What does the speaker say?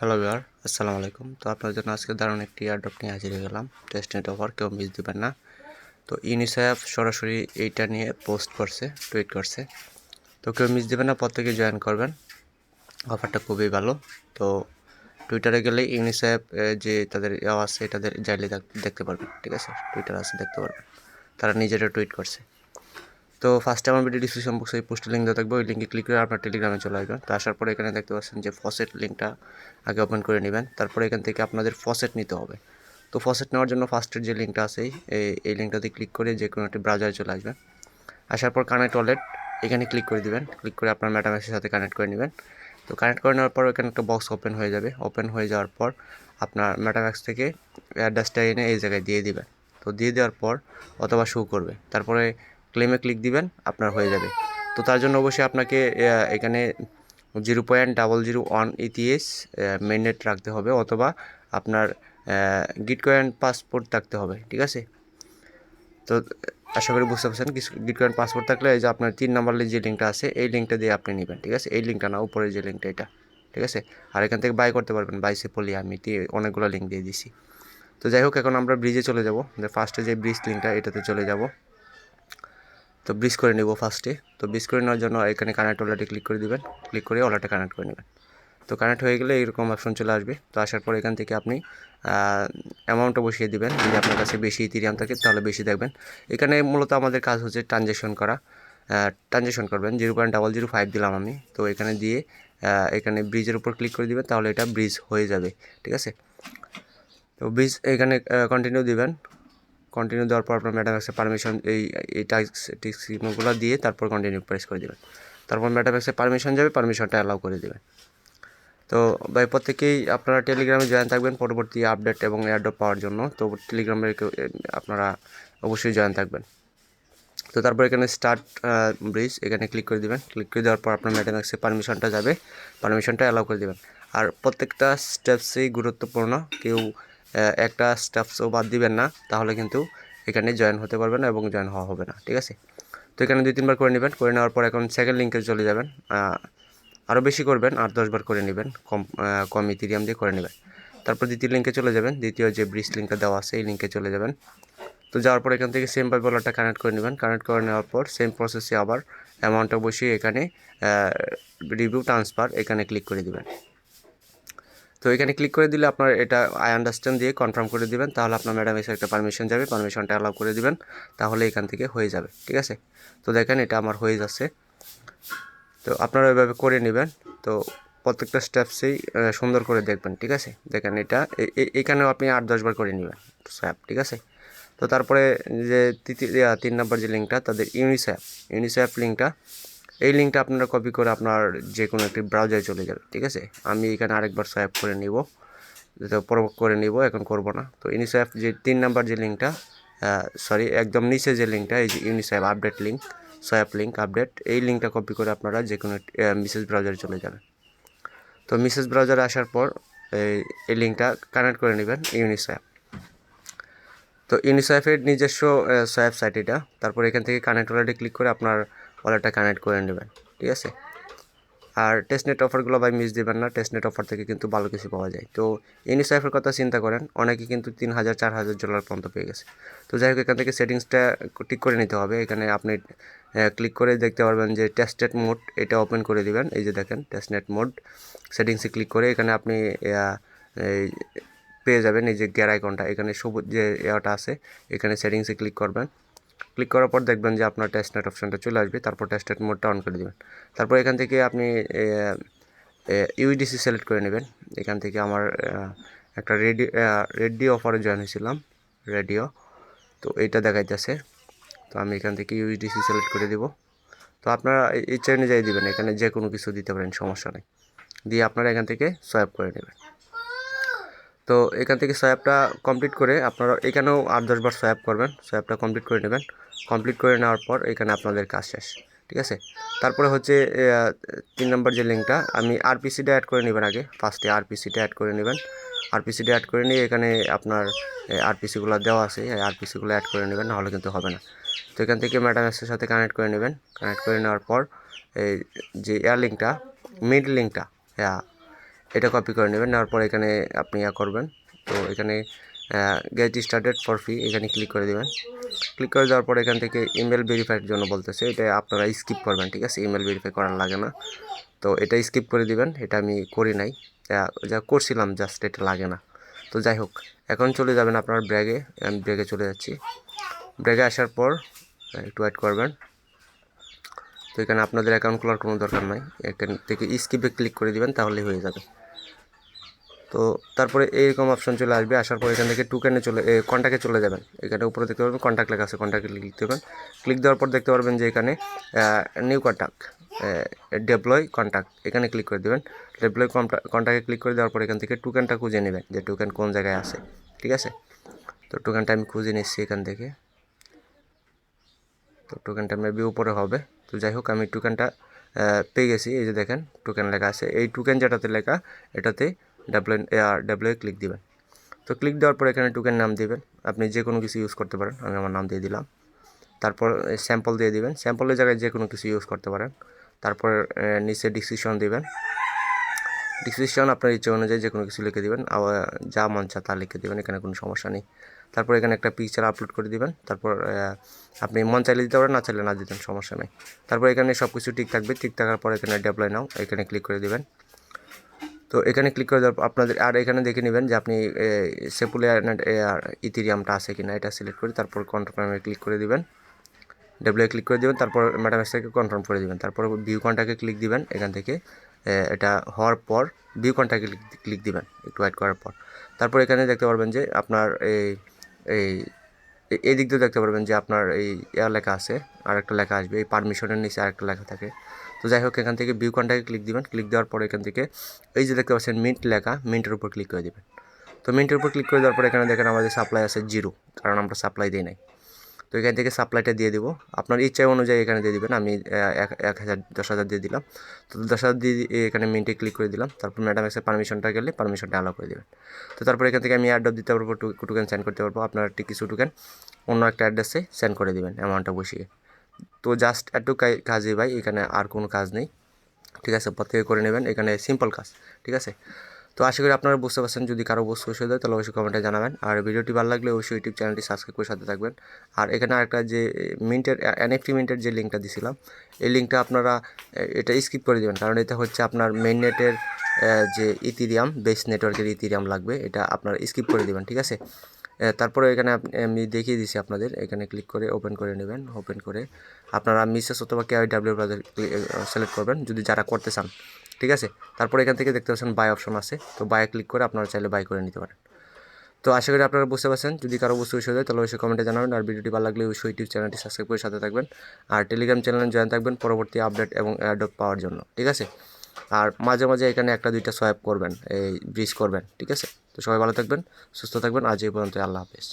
Hello viewer, আসসালামু আলাইকুম। তো আপনার জন্য আজকে দারুণ একটি এয়ারড্রপ নিয়ে হাজির হয়ে গেলাম। টেস্ট নেট অফার, কেউ মিস দিবেন না। তো ইউনিসেফ সরাসরি এইটা নিয়ে পোস্ট করছে, টুইট করছে। তো কেউ মিস দিবেন না, প্রত্যেকে জয়েন করবেন। অফারটা খুবই ভালো। তো টুইটারে গেলে ইউনিসেফ যে তাদের আছে তাদের চাইলে দেখতে পারবেন, ঠিক আছে? টুইটার আছে, দেখতে পারবেন। তারা নিজেরা টুইট করছে। তো ফার্স্টে আমার ভিডিও ডিসক্রিপশন বক্সে এই পোস্টের লিঙ্ক দেওয়া থাকবে, ওই লিঙ্কে ক্লিক করে আপনার টেলিগ্রামে চলে আসবেন। তো আসার পরে এখানে দেখতে পাচ্ছেন যে ফসেট লিঙ্কটা আগে ওপেন করে নেবেন। তারপরে এখান থেকে আপনাদের ফসেট নিতে হবে। তো ফসেট নেওয়ার জন্য ফার্স্টের যে লিঙ্কটা আছে এই লিঙ্কটাতে ক্লিক করে যে কোনো একটি ব্রাউজারে চলে আসবেন। আসার পর কানেক্ট ওয়ালেট এখানে ক্লিক করে দিবেন। ক্লিক করে আপনার মেটাম্যাক্সের সাথে কানেক্ট করে নেবেন। তো কানেক্ট করে নেওয়ার পর এখানে একটা বক্স ওপেন হয়ে যাবে। ওপেন হয়ে যাওয়ার পর আপনার মেটাম্যাক্স থেকে অ্যাড্রেসটা এনে এই জায়গায় দিয়ে দিবেন। তো দিয়ে দেওয়ার পর অথবা শো করবে, তারপরে ক্লেমে ক্লিক দিবেন, আপনার হয়ে যাবে। তো তার জন্য অবশ্যই আপনাকে এখানে 0.001 ইথিএস মেইননেট রাখতে হবে, অথবা আপনার গিটকয়েন পাসপোর্ট থাকতে হবে, ঠিক আছে? তো আশা করি বুঝতে পারছেন। গিটকয়েন পাসপোর্ট থাকলে এই যে আপনার 3 নম্বরের যে লিঙ্কটা আছে এই লিঙ্কটা দিয়ে আপনি নেবেন, ঠিক আছে? এই লিঙ্কটা না, উপরের যে লিঙ্কটা এটা, ঠিক আছে? আর এখান থেকে বাই করতে পারবেন, বাই সিম্পলি। আমি অনেকগুলো লিঙ্ক দিয়ে দিছি। তো যাই হোক, এখন আমরা ব্রিজে চলে যাব। ফার্স্টে যে ব্রিজ লিঙ্কটা এটাতে চলে যাব। তো ব্রিজ করে নেব ফার্স্টে। তো ব্রিজ করে নেওয়ার জন্য এখানে কানেক্ট ওয়ালেটে ক্লিক করে দিবেন। ক্লিক করে ওয়ালেটে কানেক্ট করে নেবেন। তো কানেক্ট হয়ে গেলে এরকম অপশন চলে আসবে। তো আসার পর এখান থেকে আপনি অ্যামাউন্টটা বসিয়ে দিবেন। যদি আপনার কাছে বেশি ইথিরিয়াম থাকে তাহলে বেশি দেখবেন। এখানে মূলত আমাদের কাজ হচ্ছে ট্রানজ্যাকশন করা। ট্রানজ্যাকশন করবেন। 0.005 দিলাম আমি। তো এখানে দিয়ে এখানে ব্রিজের উপর ক্লিক করে দিবেন, তাহলে এটা ব্রিজ হয়ে যাবে, ঠিক আছে? তো ব্রিজ এখানে কন্টিনিউ দিবেন। কন্টিনিউ দেওয়ার পর আপনার মেটাম্যাক্সে পারমিশন এই টিক্সগুলো দিয়ে তারপর কন্টিনিউ প্রেস করে দেবেন। তারপর মেটাম্যাক্সে পারমিশন যাবে, পারমিশনটা অ্যালাউ করে দেবেন। তো ভাই, প্রত্যেকেই আপনারা টেলিগ্রামে জয়েন থাকবেন পরবর্তী আপডেট এবং এয়ারড্রপ পাওয়ার জন্য। তো টেলিগ্রামে আপনারা অবশ্যই জয়েন থাকবেন। তো তারপর এখানে স্টার্ট ব্রিজ এখানে ক্লিক করে দেবেন। ক্লিক করে দেওয়ার পর আপনার মেটাম্যাক্সে পারমিশনটা যাবে, পারমিশনটা অ্যালাউ করে দেবেন। আর প্রত্যেকটা স্টেপসই গুরুত্বপূর্ণ। কেউ একটা স্টেপসও বাদ দিবেন না, তাহলে কিন্তু এখানে জয়েন হতে পারবেন না এবং জয়েন হওয়া হবে না, ঠিক আছে? তো এখানে 2-3 বার করে নেবেন। করে নেওয়ার পর এখন সেকেন্ড লিঙ্কে চলে যাবেন। আরও বেশি করবেন, 8-10 বার করে নেবেন, কম ইথিরিয়াম দিয়ে করে নেবেন। তারপর দ্বিতীয় লিঙ্কে চলে যাবেন। দ্বিতীয় যে ব্রিজ লিঙ্কটা দেওয়া আছে এই লিঙ্কে চলে যাবেন। তো যাওয়ার পর এখান থেকে সেম ভাবে ওয়ালেটটা কানেক্ট করে নেবেন। কানেক্ট করে নেওয়ার পর সেম প্রসেসে আবার অ্যামাউন্টটা বসিয়ে এখানে রিভিউ ট্রান্সফার এখানে ক্লিক করে দিবেন। তো এখানে ক্লিক করে দিলে আপনার এটা আই আন্ডারস্ট্যান্ড দিয়ে কনফার্ম করে দিবেন। তাহলে আপনার ম্যাডামের একটা পারমিশন যাবে, পারমিশনটা অ্যালাউ করে দিবেন, তাহলে এখান থেকে হয়ে যাবে, ঠিক আছে? তো দেখেন এটা আমার হয়ে যাচ্ছে। তো আপনারা এভাবে করে নেবেন। তো প্রত্যেকটা স্টেপসেই সুন্দর করে দেখবেন, ঠিক আছে? দেখেন এটা এখানেও আপনি 8-10 বার করে নেবেন স্যাপ, ঠিক আছে? তো তারপরে যে 3 নম্বর যে লিঙ্কটা তাদের ইউনিসেফ লিঙ্কটা, এই লিঙ্কটা আপনারা কপি করে আপনার যে কোনো একটি ব্রাউজারে চলে যাবে, ঠিক আছে? আমি এখানে আরেকবার সোয়াইপ করে নিব, করে নিব, এখন করব না। তো ইউনিসেফ যে 3 নম্বর যে লিঙ্কটা, সরি, একদম নিচে যে লিঙ্কটা, এই যে UNICEF update link, swap link update, এই লিঙ্কটা কপি করে আপনারা যে কোনো মিসেস ব্রাউজারে চলে যাবেন। তো মিসেস ব্রাউজারে আসার পর এই লিঙ্কটা কানেক্ট করে নেবেন ইউনিসেফ। তো ইউনিসেফের নিজস্ব সোয়াপ সাইট এটা। তারপর এখান থেকে কানেক্ট ওয়ালেটে ক্লিক করে আপনার ওয়ালেটটা কানেক্ট করে নেবেন, ঠিক আছে? আর টেস্টনেট অফারগুলো ভাই মিস দেবেন না। টেস্টনেট অফার থেকে কিন্তু ভালো কিছু পাওয়া যায়। তো ইউনিসেফের কথা চিন্তা করেন, অনেকে কিন্তু $3,000-4,000 পর্যন্ত পেয়ে গেছে। তো যাই হোক, এখান থেকে সেটিংসটা ঠিক করে নিতে হবে। এখানে আপনি ক্লিক করে দেখতে পারবেন যে টেস্টনেট মোড, এটা ওপেন করে দিবেন। এই যে দেখেন টেস্টনেট মোড, সেটিংসে ক্লিক করে এখানে আপনি এই পেয়ে যাবেন এই যে গিয়ার আইকনটা, এখানে সবুজ যে এটা আছে, এখানে সেটিংসে ক্লিক করবেন। ক্লিক করার পর দেখবেন যে আপনার টেস্টনেট অপশানটা চলে আসবে। তারপর টেস্টনেট মোডটা অন করে দেবেন। তারপর এখান থেকে আপনি ইউইডিসি সিলেক্ট করে নেবেন। এখান থেকে আমার একটা রেডিও অফারে জয়েন হয়েছিলাম, রেডিও। তো এইটা দেখাইতেছে। তো আমি এখান থেকে ইউইডিসি সিলেক্ট করে দিব। তো আপনারা ইচ্ছা অনুযায়ী দিবেন, এখানে যে কোনো কিছু দিতে পারেন, সমস্যা নেই। দিয়ে আপনারা এখান থেকে সোয়াইপ করে নেবেন। তো এখান থেকে সোয়াপটা কমপ্লিট করে আপনারা এখানেও 8-10 বার সোয়াপ করবেন। সোয়াপটা কমপ্লিট করে নেবেন। কমপ্লিট করে নেওয়ার পর এখানে আপনাদের কাজ শেষ, ঠিক আছে? তারপরে হচ্ছে 3 নম্বর যে লিঙ্কটা, আমি আরপিসিটা অ্যাড করে নেবেন আগে। ফার্স্টে আরপিসিটা অ্যাড করে নেবেন। আরপিসিটা অ্যাড করে নিয়ে এখানে আপনার আরপিসিগুলো দেওয়া আছে, আরপিসিগুলো অ্যাড করে নেবেন, নাহলে কিন্তু হবে না। তো এখান থেকে মেটাম্যাক্সের সাথে কানেক্ট করে নেবেন। কানেক্ট করে নেওয়ার পর এই যে লিঙ্কটা, মিড লিঙ্কটা, এটা কপি করে নেবেন, নেওয়ার পর এখানে আপনি করবেন। তো এখানে গেট স্টার্টেড ফর ফ্রি এখানে ক্লিক করে দেবেন। ক্লিক করে দেওয়ার পর এখান থেকে ইমেল ভেরিফাইয়ের জন্য বলতেছে, এটা আপনারা স্কিপ করবেন, ঠিক আছে? ইমেল ভেরিফাই করার লাগে না, তো এটা স্কিপ করে দিবেন। এটা আমি করি নাই, যা করছিলাম জাস্ট এটা লাগে না। তো যাই হোক, এখন চলে যাবেন আপনার ব্র্যাগে। আমি ব্র্যাগে চলে যাচ্ছি। ব্র্যাগে আসার পর একটু ওয়েট করবেন। তো এখানে আপনাদের অ্যাকাউন্ট খোলার কোনো দরকার নাই, এখান থেকে স্কিপে ক্লিক করে দিবেন, তাহলেই হয়ে যাবে। তো তারপরে এইরকম অপশন চলে আসবে। আসার পর এখান থেকে টুকেনে কন্ট্যাক্টে চলে যাবেন। এখানে উপরে দেখতে পারবেন কন্ট্যাক্ট লেখা আছে, কন্ট্যাক্টে ক্লিক দেবেন। ক্লিক দেওয়ার পর দেখতে পারবেন যে এখানে নিউ কন্ট্যাক্ট, ডেপ্লয় কন্ট্যাক্ট এখানে ক্লিক করে দেবেন। ডেপ্লয় কন্ট্যাক্টে ক্লিক করে দেওয়ার পর এখান থেকে টোকেনটা খুঁজে নেবেন, যে টোকেন কোন জায়গায় আছে, ঠিক আছে? তো টোকেনটা আমি খুঁজে নিচ্ছি এখান থেকে। তো টোকেনটা মেবি উপরে হবে। তো যাই হোক, আমি টোকেনটা পেয়ে গেছি। এই যে দেখেন টোকেন লেখা আছে, এই টোকেন যেটাতে লেখা এটাতে ডেপ্লয় ক্লিক দিবেন। তো ক্লিক দেওয়ার পর এখানে টোকেন নাম দিবেন, আপনি যে কোনো কিছু ইউজ করতে পারেন, আমি আমার নাম দিয়ে দিলাম। তারপর স্যাম্পল দিয়ে দিবেন, স্যাম্পলের জায়গায় যে কোনো কিছু ইউজ করতে পারেন। তারপর নিচে ডিসক্রিপশন দিবেন, ডিসক্রিপশন আপনার ইচ্ছে অনুযায়ী যে কোনো কিছু লিখে দিবেন, যা মন চা তা লিখে দিবেন, এখানে কোনো সমস্যা নেই। তারপর এখানে একটা পিকচার আপলোড করে দিবেন। তারপর আপনি মন চাইলে দিতে পারেন, না চাইলে না দিতেন, সমস্যা নেই। তারপর এখানে সব কিছু ঠিক থাকবে, ঠিক থাকার পর এখানে ডেপ্লয় নাও এখানে ক্লিক করে দিবেন। তো এখানে ক্লিক করে দেওয়ার আপনাদের আর এখানে দেখে নেবেন যে আপনি সেপুলে ইথেরিয়ামটা আছে কিনা, এটা সিলেক্ট করে তারপর কনফার্মে ক্লিক করে দিবেন, ডেপ্লয়ে ক্লিক করে দিবেন। তারপর মেটামাস্ক থেকে কনফার্ম করে দিবেন। তারপর ভিউ কন্ট্যাক্টে ক্লিক দিবেন। এখান থেকে এটা হওয়ার পর ভিউ কন্ট্যাক্টে ক্লিক দিবেন একটু ওয়েট করার পর। তারপর এখানে দেখতে পারবেন যে আপনার এই দিক দিয়ে দেখতে পারবেন যে আপনার এই লেখা আছে, আর একটা লেখা আসবে, এই পারমিশনের নিচে আরেকটা লেখা থাকে। তো যাই হোক, এখান থেকে ভিউ কন্ট্যাক্টে ক্লিক দিবেন। ক্লিক দেওয়ার পর এখান থেকে এই যে দেখতে পাচ্ছেন মিন্ট লেখা, মিন্টের উপর ক্লিক করে দেবেন। তো মিন্টের উপর ক্লিক করে দেওয়ার পর এখানে দেখেন আমাদের সাপ্লাই আছে 0, কারণ আমরা সাপ্লাই দিই নাই। তো এখান থেকে সাপ্লাইটা দিয়ে দেবো, আপনার ইচ্ছা অনুযায়ী এখানে দিয়ে দেবেন। আমি 1000 10,000 দিয়ে দিলাম। তো 10,000 দিয়ে এখানে মিন্টে ক্লিক করে দিলাম। তারপর ম্যাটামাক্সের পারমিশনটা গেলে পারমিশনটা অ্যালাউ করে দেবেন। তো তারপর এখান থেকে আমি অ্যাড্রপ দিতে পারবো, টোকেন সেন্ড করতে পারবো। আপনার কিছু টোকেন অন্য একটা অ্যাড্রেসে সেন্ড করে দেবেন অ্যামাউন্টটা বসিয়ে। তো জাস্ট একটু কাজই ভাই, এখানে আর কোনো কাজ নেই, ঠিক আছে? প্রত্যেকে করে নেবেন, এখানে সিম্পল কাজ, ঠিক আছে? তো আশা করি আপনারা বুঝতে পারছেন। যদি কারো বুঝতে অসুবিধা হয় তাহলে অবশ্যই কমেন্টে জানাবেন। আর ভিডিওটি ভালো লাগলে অবশ্যই ইউটিউব চ্যানেলটি সাবস্ক্রাইব করে সাথে থাকবেন। আর এখানে আরেকটা যে মিন্টের NFT মিন্টের যে লিঙ্কটা দিছিলাম, এই লিঙ্কটা আপনারা এটা স্কিপ করে দেবেন, কারণ এটা হচ্ছে আপনার মেইন নেটের যে ইথেরিয়াম বেস নেটওয়ার্কের ইথেরিয়াম লাগবে, এটা আপনারা স্কিপ করে দেবেন, ঠিক আছে? তারপরে এখানে আমি দেখিয়ে দিচ্ছি আপনাদের, এখানে ক্লিক করে ওপেন করে নেবেন। ওপেন করে আপনারা মিসেস অথবা KYW ব্রাউজার সিলেক্ট করবেন যদি যারা করতে চান, ঠিক আছে? তারপরে এখান থেকে দেখতে পাচ্ছেন বাই অপশন আছে, তো বাই ক্লিক করে আপনারা চাইলে বাই করে নিতে পারেন। তো আশা করি আপনারা বুঝতে পারছেন। যদি কারো বুঝতে অসুবিধা হয় তাহলে অবশ্যই কমেন্টে জানাবেন। আর ভিডিওটি ভালো লাগলে অবশ্যই ইউটিউব চ্যানেলটি সাবস্ক্রাইব করে সাথে থাকবেন। আর টেলিগ্রাম চ্যানেলে জয়েন থাকবেন পরবর্তী আপডেট এবং অ্যাডপ পাওয়ার জন্য, ঠিক আছে? আর মাঝে মাঝে এখানে একটা দুইটা সোয়াইপ করবেন, এই ব্রিজ করবেন, ঠিক আছে? তো সবাই ভালো থাকবেন, সুস্থ থাকবেন। আজ এই পর্যন্ত, আল্লাহ হাফেজ।